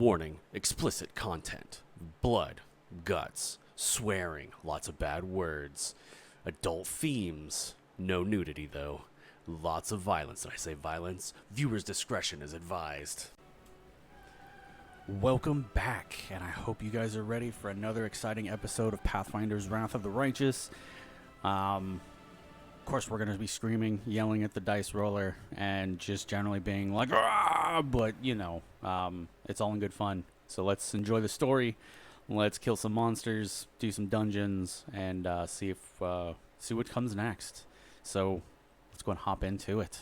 Warning, explicit content. Blood, guts, swearing, lots of bad words. Adult themes. No nudity, though. Lots of violence. Did I say violence? Viewer's discretion is advised. Welcome back, and I hope you guys are ready for another exciting episode of Pathfinders Wrath of the Righteous. Of course, we're going to be screaming, yelling at the dice roller, and just generally being like, "Argh!" But, you know, it's all in good fun. So let's enjoy the story. Let's kill some monsters, do some dungeons, and see what comes next. So let's go and hop into it.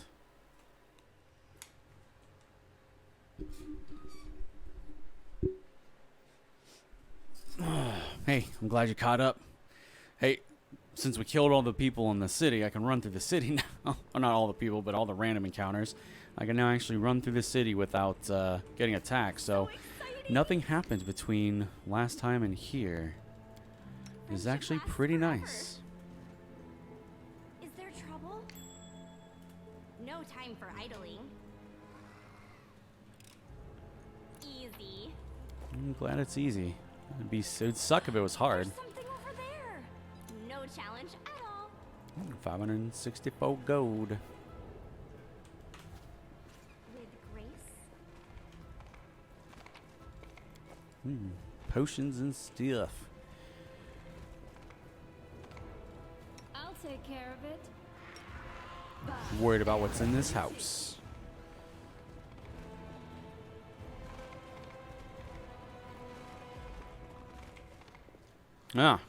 Hey, I'm glad you caught up. Hey, since we killed all the people in the city, I can run through the city now. Well, not all the people, but all the random encounters. I can now actually run through the city without getting attacked. So nothing happened between last time and here. It's actually pretty nice. Is there trouble? No time for idling. Easy. I'm glad it's easy. It'd suck if it was hard. There's something over there. No challenge at all. 564 gold. With grace. Potions and stuff. I'll take care of it. Worried about what's in this house. Ah,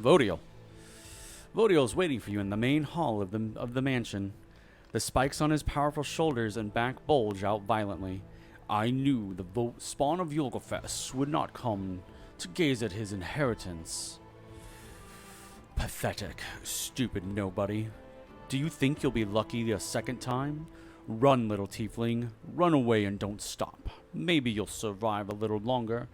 Vodiel. Vodiel's waiting for you in the main hall of the mansion. The spikes on his powerful shoulders and back bulge out violently. I knew the spawn of Yogolfest would not come to gaze at his inheritance. Pathetic, stupid nobody. Do you think you'll be lucky a second time? Run, little tiefling. Run away and don't stop. Maybe you'll survive a little longer,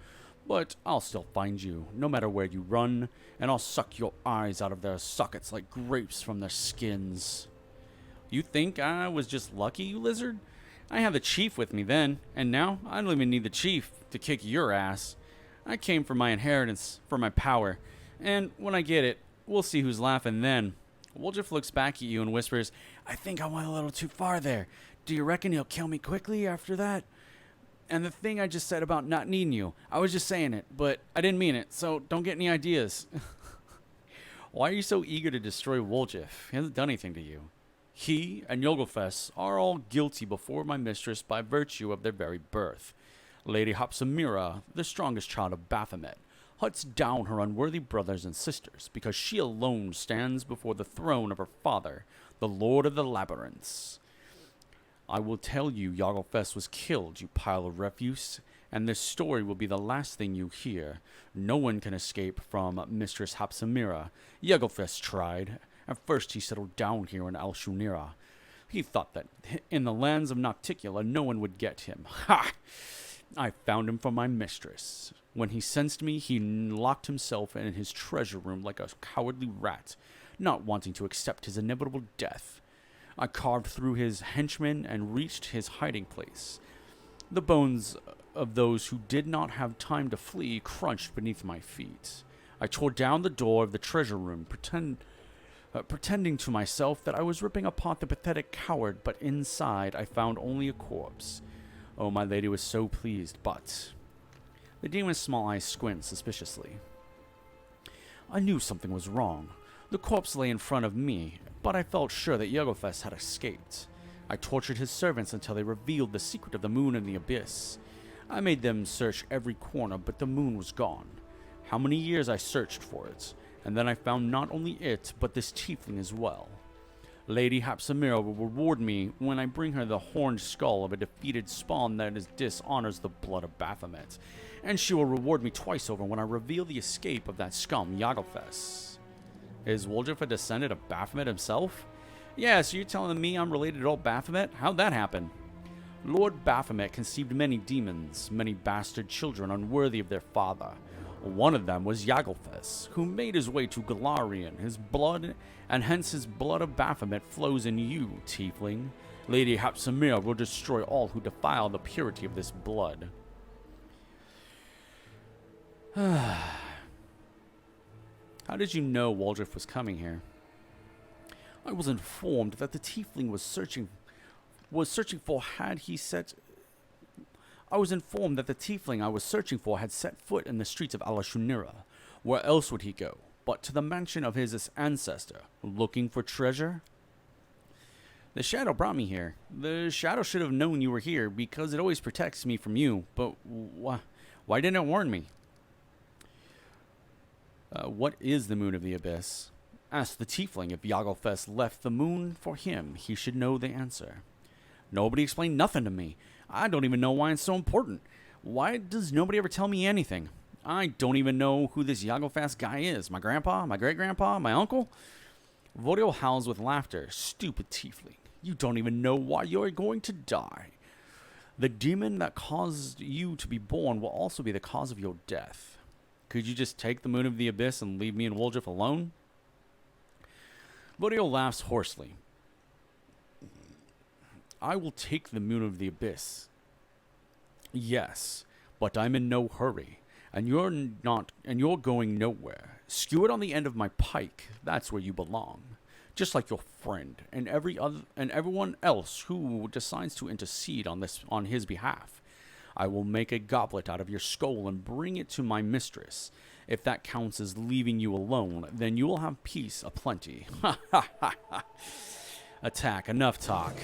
but I'll still find you, no matter where you run, and I'll suck your eyes out of their sockets like grapes from their skins. You think I was just lucky, you lizard? I had the chief with me then, and now I don't even need the chief to kick your ass. I came for my inheritance, for my power, and when I get it, we'll see who's laughing then. Woljif looks back at you and whispers, I think I went a little too far there. Do you reckon he'll kill me quickly after that? And the thing I just said about not needing you, I was just saying it, but I didn't mean it, so don't get any ideas. Why are you so eager to destroy Woljif? He hasn't done anything to you. He and Yogolfest are all guilty before my mistress by virtue of their very birth. Lady Hapsamira, the strongest child of Baphomet, huts down her unworthy brothers and sisters because she alone stands before the throne of her father, the Lord of the Labyrinths. I will tell you Yogolfest was killed, you pile of refuse, and this story will be the last thing you hear. No one can escape from Mistress Hapsamira. Yogolfest tried. At first he settled down here in Al-Shunira. He thought that in the lands of Nocticula no one would get him. Ha! I found him for my mistress. When he sensed me, he locked himself in his treasure room like a cowardly rat, not wanting to accept his inevitable death. I carved through his henchmen and reached his hiding place. The bones of those who did not have time to flee crunched beneath my feet. I tore down the door of the treasure room, pretending to myself that I was ripping apart the pathetic coward, but inside I found only a corpse. Oh, my lady was so pleased, but... The demon's small eyes squint suspiciously. I knew something was wrong. The corpse lay in front of me, but I felt sure that Yogolfest had escaped. I tortured his servants until they revealed the secret of the moon in the abyss. I made them search every corner, but the moon was gone. How many years I searched for it, and then I found not only it, but this tiefling as well. Lady Hapsamira will reward me when I bring her the horned skull of a defeated spawn that dishonors the blood of Baphomet, and she will reward me twice over when I reveal the escape of that scum, Yogolfest. Is Woljif a descendant of Baphomet himself? Yeah, so you're telling me I'm related to old Baphomet? How'd that happen? Lord Baphomet conceived many demons, many bastard children unworthy of their father. One of them was Yogolfest, who made his way to Galarian, his blood, and hence his blood of Baphomet flows in you, tiefling. Lady Hapsamir will destroy all who defile the purity of this blood. How did you know Waldriff was coming here? I was informed that the tiefling was searching for had he set... I was informed that the tiefling I was searching for had set foot in the streets of Alashunira. Where else would he go but to the mansion of his ancestor, looking for treasure? The shadow brought me here. The shadow should have known you were here because it always protects me from you, but why didn't it warn me? What is the moon of the abyss? Ask the tiefling if Yagelfest left the moon for him. He should know the answer. Nobody explained nothing to me. I don't even know why it's so important. Why does nobody ever tell me anything? I don't even know who this Yagelfest guy is. My grandpa? My great-grandpa? My uncle? WotR howls with laughter. Stupid tiefling. You don't even know why you're going to die. The demon that caused you to be born will also be the cause of your death. Could you just take the moon of the abyss and leave me and Waldriff alone? WotR laughs hoarsely. I will take the moon of the abyss. Yes, but I'm in no hurry. And you're going nowhere. Skew it on the end of my pike. That's where you belong. Just like your friend and everyone else who decides to intercede on his behalf. I will make a goblet out of your skull and bring it to my mistress. If that counts as leaving you alone, then you will have peace aplenty. Ha ha ha ha. Attack. Enough talk.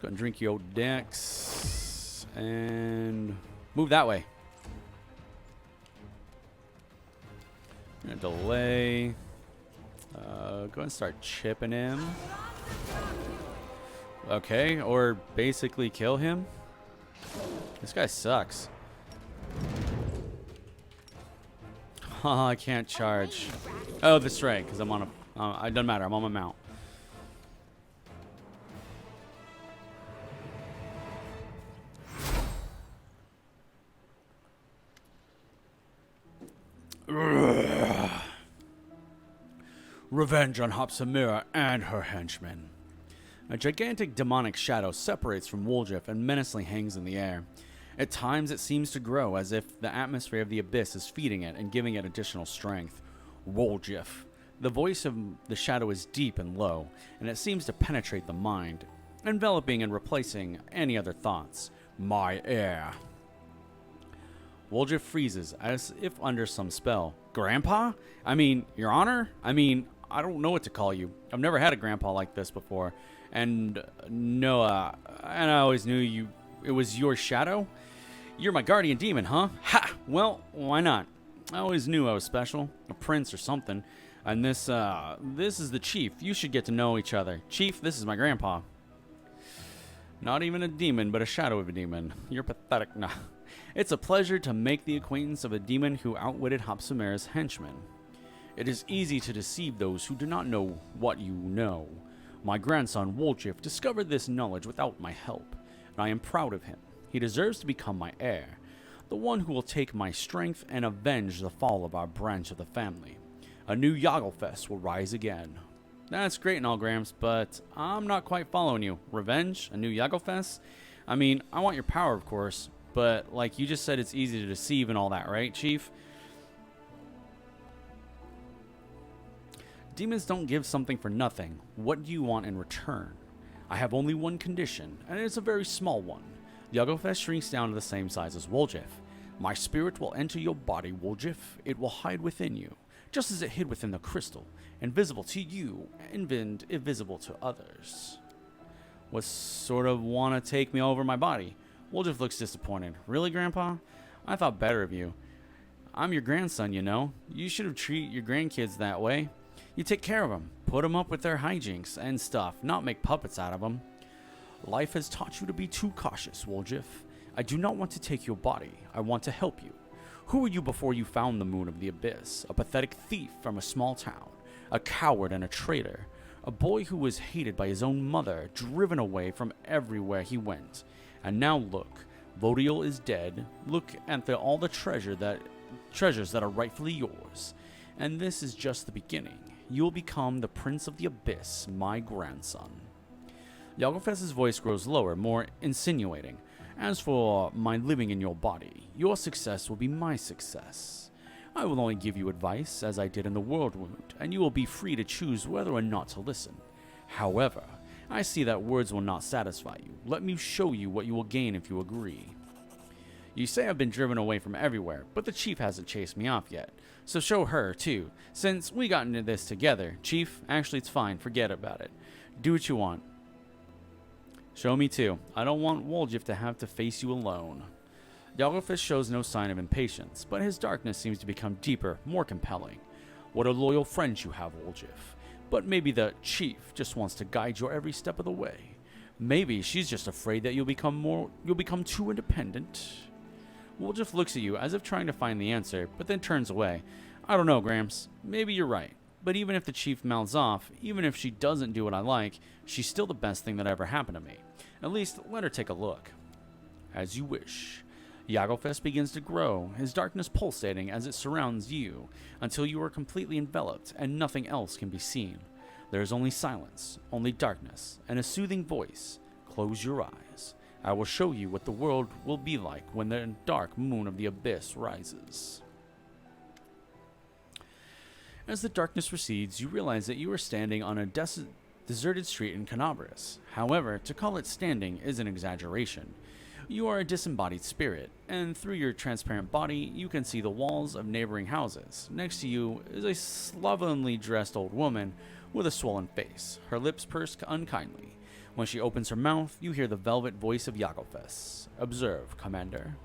Go and drink your dex and move that way. I'm gonna delay. Go and start chipping him. Okay, or basically kill him. This guy sucks. Oh, I can't charge. Oh, that's right, because I'm on a. It doesn't matter. I'm on my mount. Revenge on Hopsamira and her henchmen. A gigantic demonic shadow separates from Waldriff and menacingly hangs in the air. At times it seems to grow as if the atmosphere of the abyss is feeding it and giving it additional strength. Waldriff. The voice of the shadow is deep and low, and it seems to penetrate the mind, enveloping and replacing any other thoughts. My heir. Waldriff freezes as if under some spell. Grandpa? I mean, Your Honor? I don't know what to call you. I've never had a grandpa like this before. And no, and I always knew it was your shadow? You're my guardian demon, huh? Ha! Well, why not? I always knew I was special. A prince or something. And this is the chief. You should get to know each other. Chief, this is my grandpa. Not even a demon, but a shadow of a demon. You're pathetic. Nah. It's a pleasure to make the acquaintance of a demon who outwitted Hopsamira's henchmen. It is easy to deceive those who do not know what you know. My grandson Waldriff discovered this knowledge without my help, and I am proud of him. He deserves to become my heir, the one who will take my strength and avenge the fall of our branch of the family. A new Yagelfest will rise again. That's great and all, Gramps, but I'm not quite following you. Revenge? A new Yagelfest? I mean, I want your power, of course, but like you just said, it's easy to deceive and all that, right, Chief? Demons don't give something for nothing. What do you want in return? I have only one condition, and it is a very small one. Yagelfest shrinks down to the same size as Waldriff. My spirit will enter your body, Waldriff. It will hide within you, just as it hid within the crystal, invisible to you and invisible to others. What sort of want to take me over my body? Waldriff looks disappointed. Really, Grandpa? I thought better of you. I'm your grandson, you know. You should have treated your grandkids that way. You take care of them, put them up with their hijinks and stuff, not make puppets out of them. Life has taught you to be too cautious, Waldriff. I do not want to take your body. I want to help you. Who were you before you found the moon of the abyss? A pathetic thief from a small town, a coward and a traitor, a boy who was hated by his own mother, driven away from everywhere he went. And now look, WotR is dead. Look at all the treasures that are rightfully yours. And this is just the beginning. You will become the Prince of the Abyss, my grandson. Yagofest's voice grows lower, more insinuating. As for my living in your body, your success will be my success. I will only give you advice, as I did in the World Wound, and you will be free to choose whether or not to listen. However, I see that words will not satisfy you. Let me show you what you will gain if you agree. You say I've been driven away from everywhere, but the chief hasn't chased me off yet. So show her, too. Since we got into this together, Chief, actually it's fine, forget about it. Do what you want. Show me too. I don't want Woljif to have to face you alone. Yagofest shows no sign of impatience, but his darkness seems to become deeper, more compelling. What a loyal friend you have, Woljif. But maybe the chief just wants to guide you every step of the way. Maybe she's just afraid that you'll become too independent. Woljif looks at you as if trying to find the answer, but then turns away. I don't know, Gramps. Maybe you're right. But even if the chief mouths off, even if she doesn't do what I like, she's still the best thing that ever happened to me. At least, let her take a look. As you wish. Yagofest begins to grow, his darkness pulsating as it surrounds you, until you are completely enveloped and nothing else can be seen. There is only silence, only darkness, and a soothing voice. Close your eyes. I will show you what the world will be like when the dark moon of the abyss rises. As the darkness recedes, you realize that you are standing on a deserted street in Canabras. However, to call it standing is an exaggeration. You are a disembodied spirit, and through your transparent body, you can see the walls of neighboring houses. Next to you is a slovenly dressed old woman with a swollen face, her lips pursed unkindly. When she opens her mouth, you hear the velvet voice of Yagofest. Observe, Commander.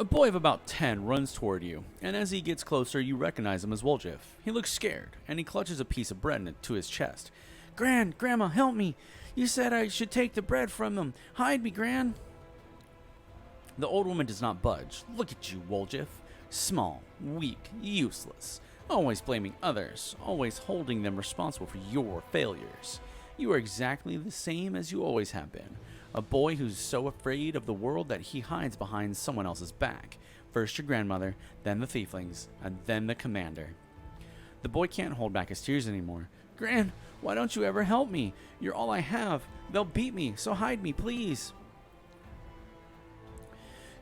A boy of about 10 runs toward you, and as he gets closer, you recognize him as Woljif. He looks scared, and he clutches a piece of bread to his chest. Grandma, help me! You said I should take the bread from them. Hide me, Gran! The old woman does not budge. Look at you, Woljif. Small, weak, useless. Always blaming others, always holding them responsible for your failures. You are exactly the same as you always have been. A boy who's so afraid of the world that he hides behind someone else's back. First your grandmother, then the thieflings, and then the commander. The boy can't hold back his tears anymore. Gran, why don't you ever help me? You're all I have. They'll beat me, so hide me, please.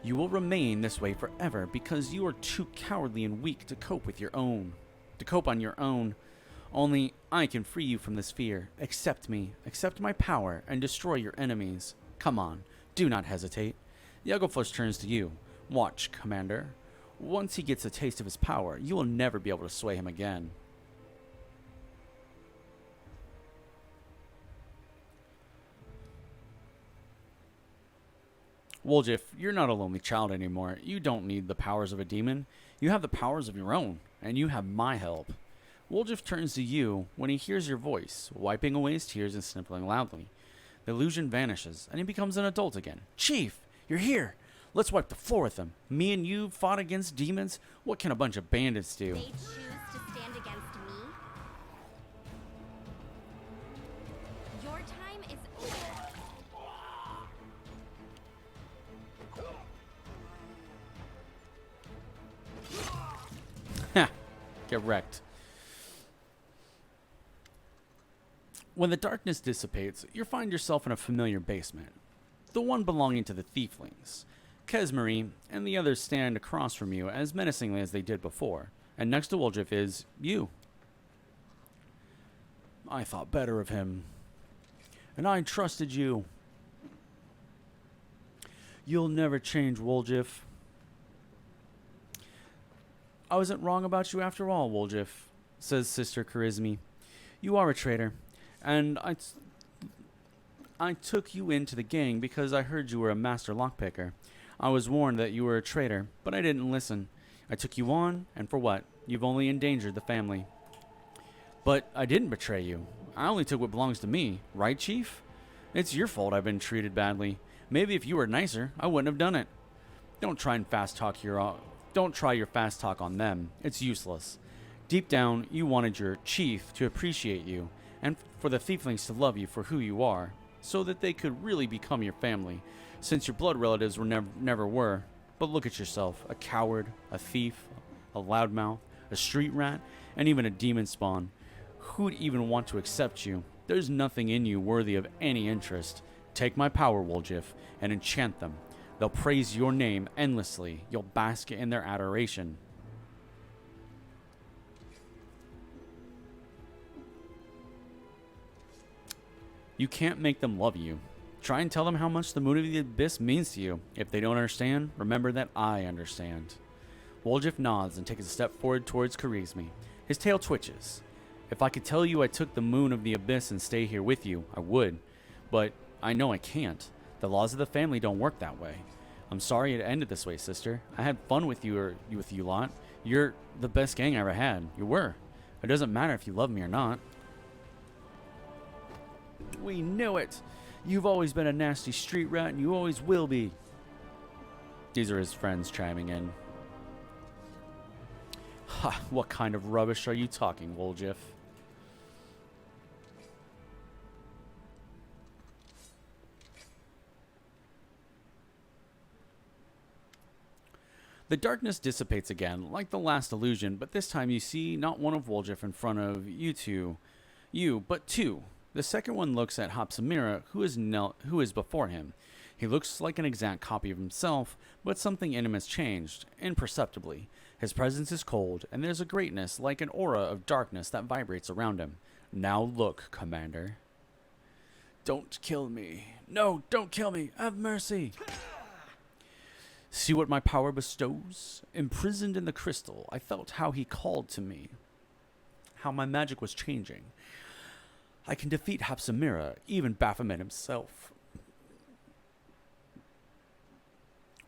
You will remain this way forever because you are too cowardly and weak to cope on your own. Only I can free you from this fear. Accept me, accept my power, and destroy your enemies. Come on, do not hesitate. Yagofest turns to you. Watch, Commander. Once he gets a taste of his power, you will never be able to sway him again. Woljif, you're not a lonely child anymore. You don't need the powers of a demon. You have the powers of your own, and you have my help. Woljif turns to you when he hears your voice, wiping away his tears and sniffling loudly. The illusion vanishes, and he becomes an adult again. Chief, you're here. Let's wipe the floor with them. Me and you fought against demons? What can a bunch of bandits do? They choose to stand against me. Your time is over. Ha! Get wrecked. When the darkness dissipates, you find yourself in a familiar basement. The one belonging to the Thieflings. Kesmarie and the others stand across from you as menacingly as they did before, and next to Woljif is you. I thought better of him, and I trusted you. You'll never change, Woljif. I wasn't wrong about you after all, Woljif, says Sister Charisme. You are a traitor, and I took you into the gang because I heard you were a master lockpicker. I was warned that you were a traitor, but I didn't listen. I took you on, and for what? You've only endangered the family. But I didn't betray you. I only took what belongs to me, right, Chief? It's your fault I've been treated badly. Maybe if you were nicer, I wouldn't have done it. Don't try your fast talk on them. It's useless. Deep down, you wanted your chief to appreciate you, and for the Thieflings to love you for who you are, so that they could really become your family, since your blood relatives never were. But look at yourself, a coward, a thief, a loudmouth, a street rat, and even a demon spawn. Who'd even want to accept you? There's nothing in you worthy of any interest. Take my power, Woljif, and enchant them. They'll praise your name endlessly. You'll bask in their adoration. You can't make them love you. Try and tell them how much the Moon of the Abyss means to you. If they don't understand, remember that I understand. Woljif nods and takes a step forward towards Charisme. His tail twitches. If I could tell you I took the Moon of the Abyss and stay here with you, I would. But I know I can't. The laws of the family don't work that way. I'm sorry it ended this way, sister. I had fun with you lot. You're the best gang I ever had. You were. It doesn't matter if you love me or not. We knew it. You've always been a nasty street rat, and you always will be. These are his friends chiming in. Ha, what kind of rubbish are you talking, Woljif? The darkness dissipates again, like the last illusion, but this time you see not one of Woljif in front of you, but two. The second one looks at Hapsamira, who is before him. He looks like an exact copy of himself, but something in him has changed, imperceptibly. His presence is cold, and there's a greatness, like an aura of darkness that vibrates around him. Now look, Commander. Don't kill me. No, don't kill me. Have mercy. See what my power bestows? Imprisoned in the crystal, I felt how he called to me. How my magic was changing. I can defeat Hapsamira, even Baphomet himself.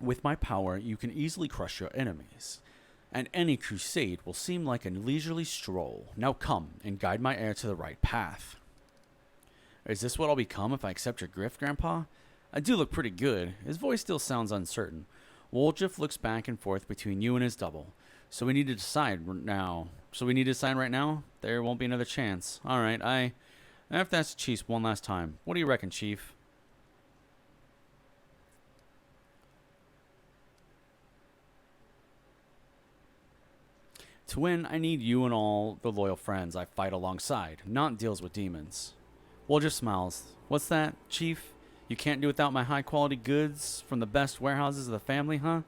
With my power, you can easily crush your enemies, and any crusade will seem like a leisurely stroll. Now come, and guide my heir to the right path. Is this what I'll become if I accept your grift, Grandpa? I do look pretty good. His voice still sounds uncertain. Woljif looks back and forth between you and his double. So we need to decide now. Right now? There won't be another chance. Alright, I have to ask the Chief one last time. What do you reckon, Chief? To win, I need you and all the loyal friends I fight alongside, not deals with demons. Woljif smiles. What's that, Chief? You can't do without my high-quality goods from the best warehouses of the family, huh?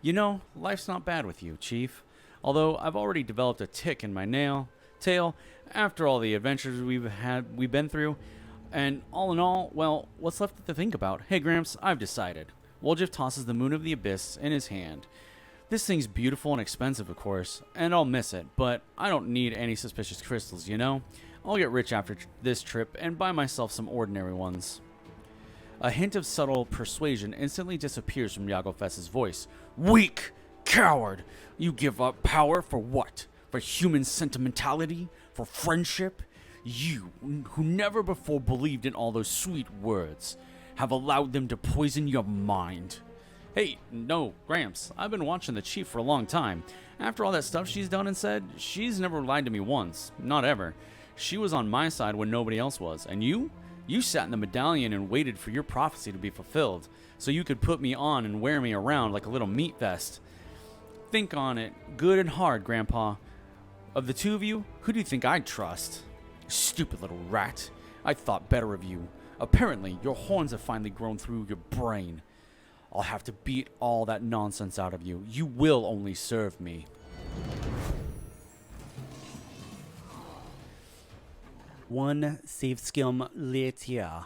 You know, life's not bad with you, Chief. Although I've already developed a tick in my tail after all the adventures we've been through. And all in all, well, what's left to think about? Hey, Gramps, I've decided. Woljif tosses the Moon of the Abyss in his hand. This thing's beautiful and expensive, of course, and I'll miss it, but I don't need any suspicious crystals, you know? I'll get rich after this trip and buy myself some ordinary ones. A hint of subtle persuasion instantly disappears from Yagofess's voice. Weak! Coward! You give up power for what? For human sentimentality? For friendship? You, who never before believed in all those sweet words, have allowed them to poison your mind. Hey, no, Gramps, I've been watching the Chief for a long time. After all that stuff she's done and said, she's never lied to me once. Not ever. She was on my side when nobody else was. And you? You sat in the medallion and waited for your prophecy to be fulfilled, so you could put me on and wear me around like a little meat vest. Think on it, good and hard, Grandpa. Of the two of you, who do you think I'd trust? Stupid little rat. I thought better of you. Apparently, your horns have finally grown through your brain. I'll have to beat all that nonsense out of you. You will only serve me. One save scum later.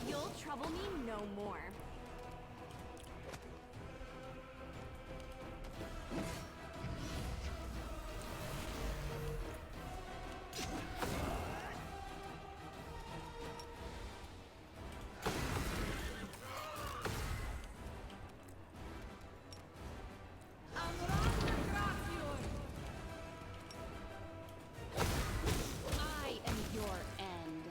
You'll trouble me no more. I am your end.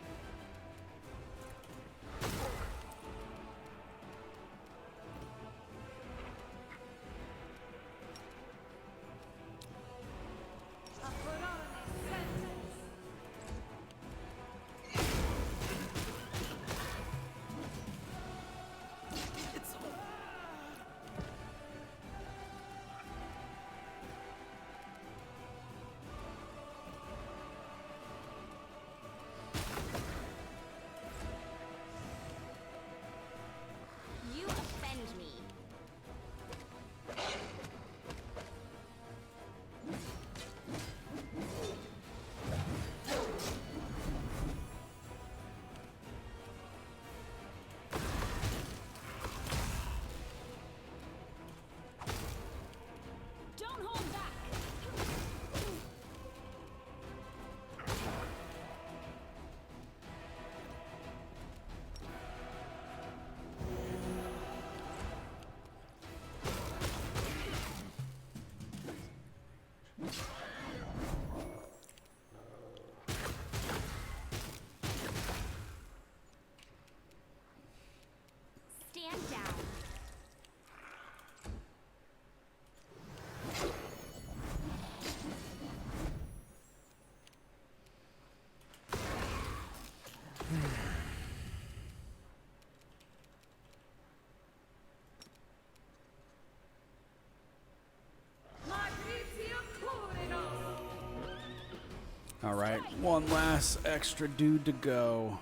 Alright, one last extra dude to go.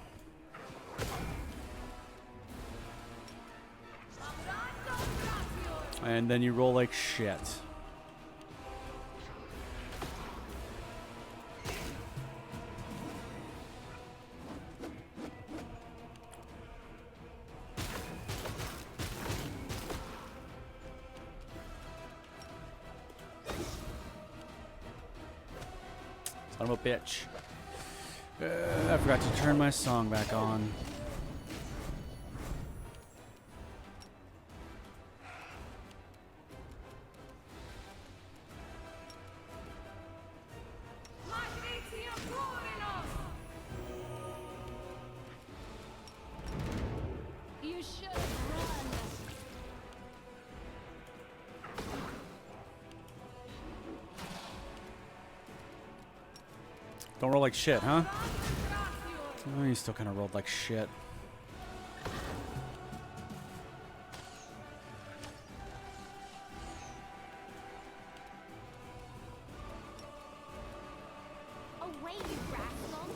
And then you roll like shit. Son of a bitch. I forgot to turn my song back on. You should run. Don't roll like shit, huh? Oh, you still kind of rolled like shit. Away, you rascal.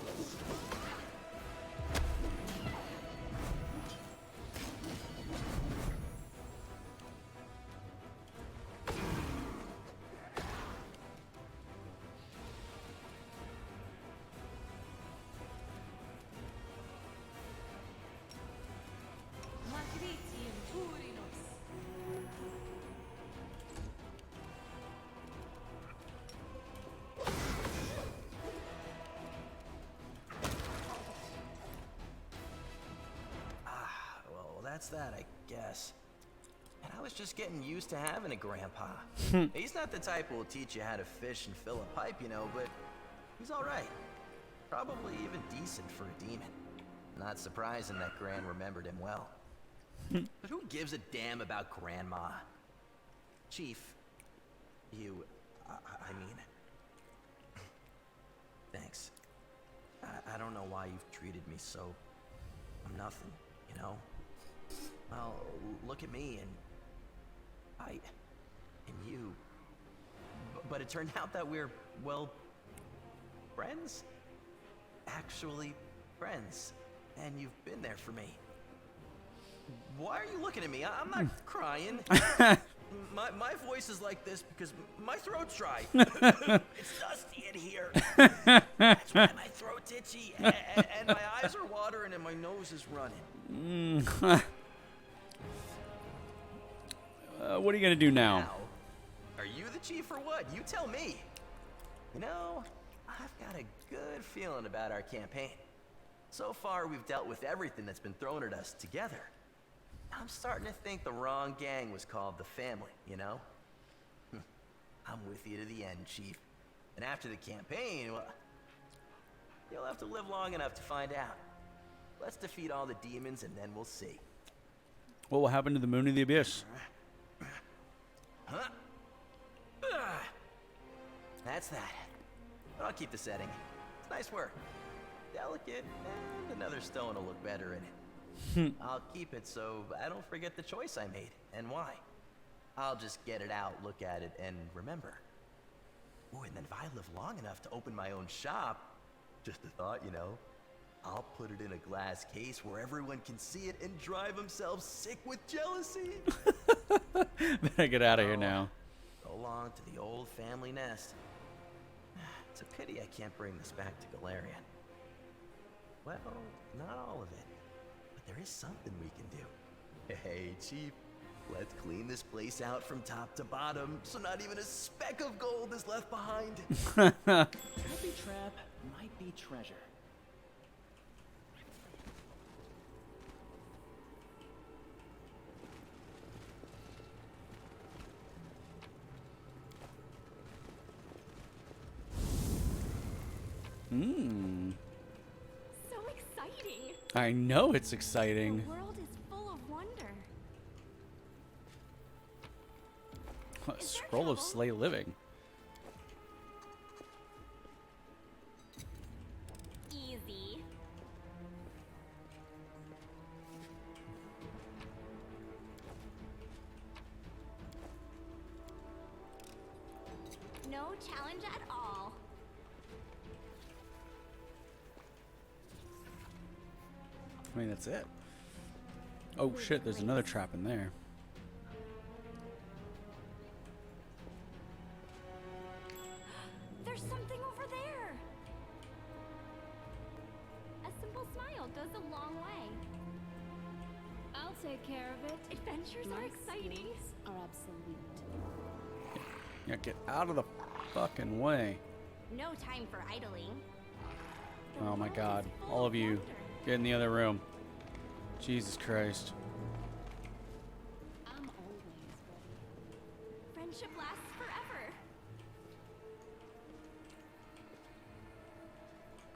Well, that's that, I guess. And I was just getting used to having a grandpa. He's not the type who will teach you how to fish and fill a pipe, you know, but he's all right. Probably even decent for a demon. Not surprising that Gran remembered him well. But who gives a damn about Grandma? Chief, you, I mean, thanks. I don't know why you've treated me so, I'm nothing, you know? Well, look at me and you. But it turned out that we're, well, friends? Actually, friends. And you've been there for me. Why are you looking at me? I'm not crying. My voice is like this because my throat's dry. It's dusty in here. That's why my throat's itchy, and my eyes are watering, and my nose is running. What are you gonna do now? Are you the chief or what? You tell me. You know, I've got a good feeling about our campaign. So far, we've dealt with everything that's been thrown at us together. I'm starting to think the wrong gang was called the Family, you know? I'm with you to the end, Chief. And after the campaign, well, you'll have to live long enough to find out. Let's defeat all the demons and then we'll see. What will happen to the Moon of the Abyss? Huh? That's that. But I'll keep the setting. It's nice work. Delicate, and another stone will look better in it. I'll keep it so I don't forget the choice I made and why. I'll just get it out, look at it, and remember. Ooh, and then if I live long enough to open my own shop, just a thought, you know, I'll put it in a glass case where everyone can see it and drive themselves sick with jealousy. Better get out of here now. So long to the old family nest. It's a pity I can't bring this back to Galarian. Well, not all of it. But there is something we can do. Hey, Chief. Let's clean this place out from top to bottom so not even a speck of gold is left behind. Every trap might be treasure. So exciting. I know it's exciting. The world is full of wonder. A Is there scroll of trouble? Slay Living. Easy. No challenge at all. I mean, that's it. Oh shit, there's another trap in there. There's something over there. A simple smile goes a long way. I'll take care of it. Adventures are exciting. Skills are obsolete. Yeah, get out of the fucking way. No time for idling. The Oh my world god. is full All of you, wonder. get in the other room. Jesus Christ. I'm always ready. Friendship lasts forever.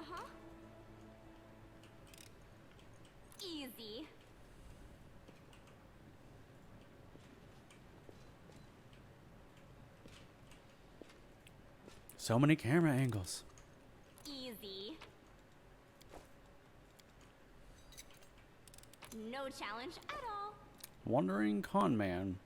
Uh-huh. Easy. So many camera angles. Easy. No challenge at all. Wandering Con Man.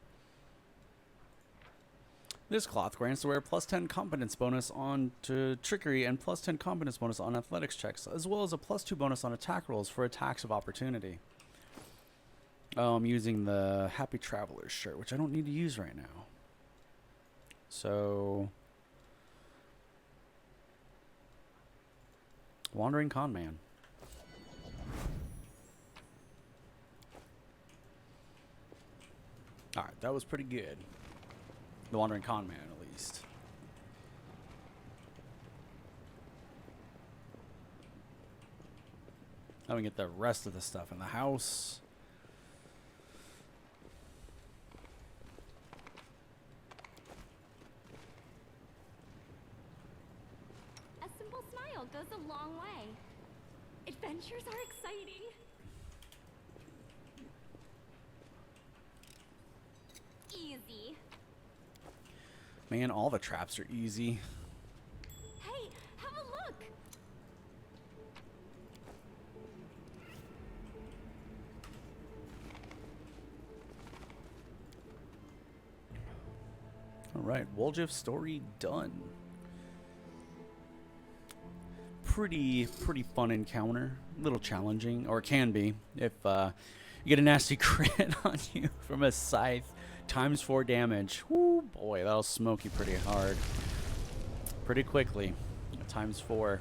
This cloth grants the wearer plus 10 competence bonus on to trickery and plus 10 competence bonus on athletics checks, as well as a plus 2 bonus on attack rolls for attacks of opportunity. Oh, I'm using the Happy Traveler's shirt, which I don't need to use right now. So, Wandering Con Man. Alright, that was pretty good. The Wandering Con Man, at least. Now we get the rest of the stuff in the house. A simple smile goes a long way. Adventures are exciting. Easy. Man, all the traps are easy. Hey, have a look. Alright, Woljif story done. Pretty fun encounter. A little challenging, or it can be, if you get a nasty crit on you from a scythe. Times 4 damage. Woo, boy, that'll smoke you pretty hard. Pretty quickly. Times 4.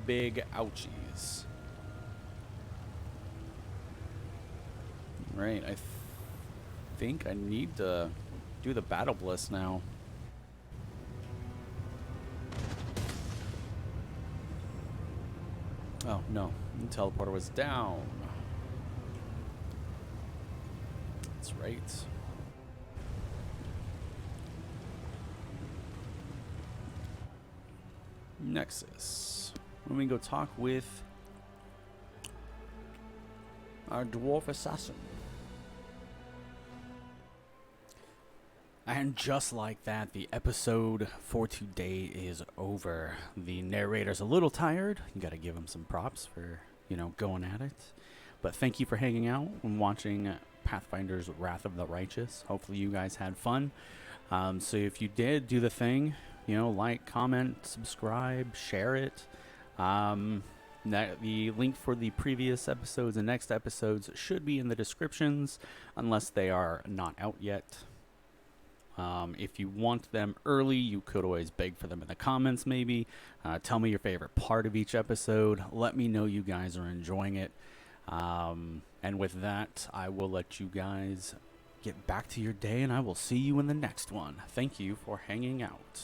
Big ouchies. Right, I think I need to do the battle bliss now. Oh, no. The teleporter was down. That's right. Nexus. Let me go talk with our dwarf assassin. And just like that, the episode for today is over. The narrator's a little tired. You gotta give him some props for, you know, going at it. But thank you for hanging out and watching Pathfinders Wrath of the Righteous. Hopefully you guys had fun. So if you did, do the thing. You know, like, comment, subscribe, share it. The link for the previous episodes and next episodes should be in the descriptions, unless they are not out yet. If you want them early, you could always beg for them in the comments, maybe. Tell me your favorite part of each episode. Let me know you guys are enjoying it. And with that, I will let you guys get back to your day, and I will see you in the next one. Thank you for hanging out.